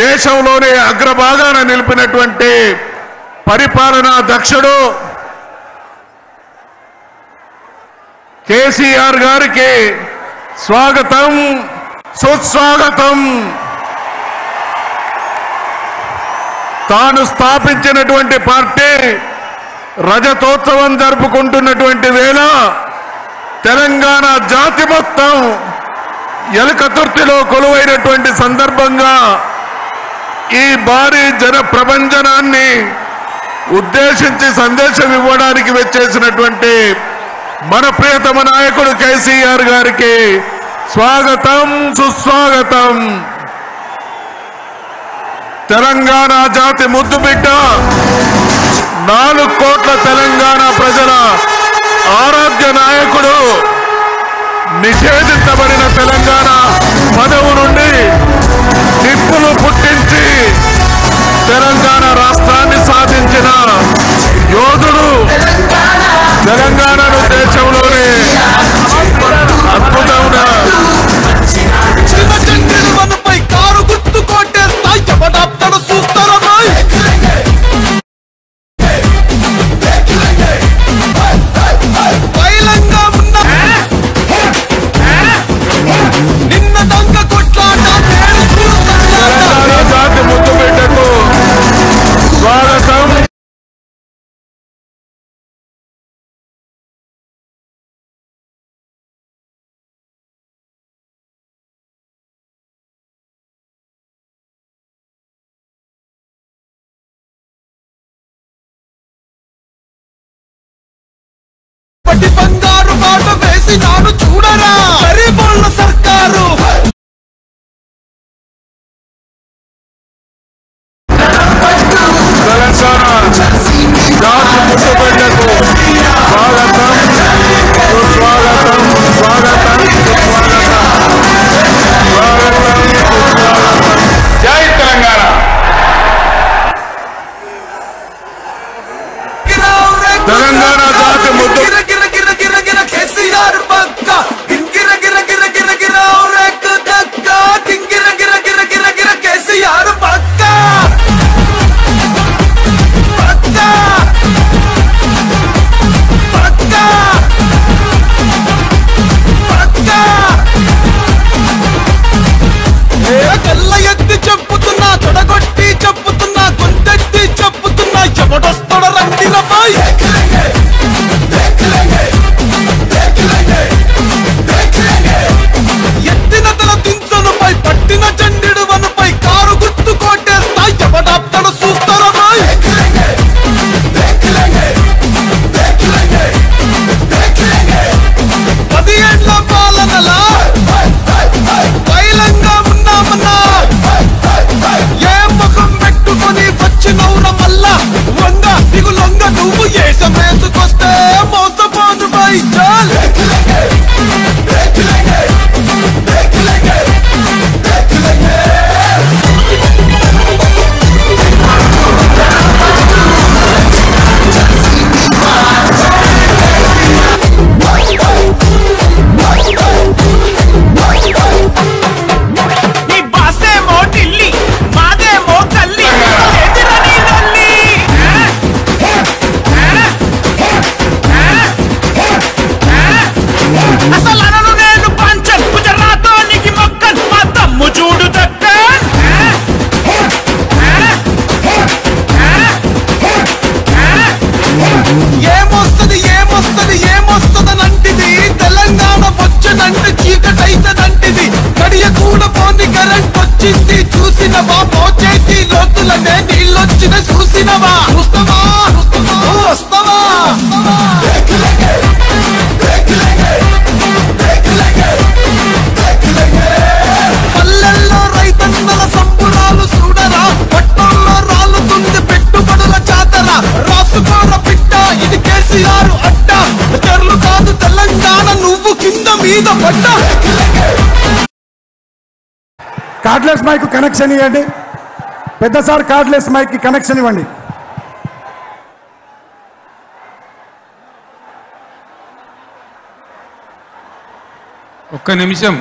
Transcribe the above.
దేశంలోనే అగ్రభాగాన నిలిపినటువంటి పరిపాలనా దక్షుడు కేసీఆర్ గారికి స్వాగతం, సుస్వాగతం. తాను స్థాపించినటువంటి పార్టీ రజతోత్సవం జరుపుకుంటున్నటువంటి వేళ తెలంగాణ జాతి మొత్తం ఎలకతుర్తిలో కొలువైనటువంటి సందర్భంగా ఈ భారీ జన ప్రభంజనాన్ని ఉద్దేశించి సందేశం ఇవ్వడానికి వచ్చేసినటువంటి మన ప్రియతమ నాయకుడు కేసీఆర్ గారికి స్వాగతం, సుస్వాగతం. తెలంగాణ జాతి ముద్దుబిడ్డ, 4 కోట్ల తెలంగాణ ప్రజల ఆరాధ్య నాయకుడు, నిషేధించబడిన తెలంగాణ పదవు నుండి నిప్పులు పుట్టించి తెలంగాణ రాష్ట్రాన్ని సాధించిన యోధుడు, తెలంగాణను దేశంలోనే అద్భుతమైన కారు గుర్తు కొట్టేస్తాయి ఎవడాప్తను చూస్తారా బయలంగా ఉన్న నిన్న దొంగ కొట్లాట తెలంగాణ జాతి ముద్దు బిడ్డకు స్వాగతం. బంగారు బాట వేసి నాడు చూడరా గరీబోళ్ళ సర్కారు. తెలంగాణ జాతి ముద్దుబిడ్డకు స్వాగతం, సుస్వాగతం, స్వాగతం, సుస్వాగతం. జై తెలంగాణ. తెలంగాణ జాతి ముద్దు కేసీఆర్ పక్క గిర గిర గిర గిర గిర రేక్ దక్క గిర గిర గిర గిర గిర కేసీఆర్ పక్క పక్క పక్క పక్క. కళ్ళ ఎత్తి చెప్పుతున్నా, తొడగొట్టి చెప్పుతున్నా, గొంతెత్తి చెప్పుతున్నా, ఎవడొస్తాడ రండి రబాయ్. ఎత్తిన తల దించనుపై పట్టిన చండిడు వనుపై కారు గుర్తు కొట్టేస్తా ఎవడాప్తను చూస్తారా బాయ్. 10 ఏళ్ల పాలనలా బయలంగా ఉన్నామన్నా ఏ ముఖం పెట్టుకొని వచ్చినవుర మల్లా వంగ దిగులొంగ నువ్వు ఏ సమేసుకొస్తే మోసపోను బాయ్. చాల్ ఏమొస్తదనంటిది తెలంగాణ వచ్చనంటే చీకటైతదంటిది. గడియ కూడా పోని కరెంట్ వచ్చింది చూసినవా, మోచేతి లోతులనే నీళ్ళొచ్చిన చూసినవా, చూస్తావా వస్తావా. పల్లెల్లో రైతన్నల సంబురాలు చూడరా, పట్టణంలో రాలుతుంది పెట్టుబడుల చాతరా. రాసుకోర పిట్ట ఇది కేసీఆర్ అడ్డ, తెరలు కాదు తెలంగాణ నువ్వు కింద మీద పడ్డ. కార్డ్లెస్ మైక్ కనెక్షన్ ఇవ్వండి. పెద్ద సార్ కార్డ్లెస్ మైక్ కి కనెక్షన్ ఇవ్వండి. ఒక్క నిమిషం.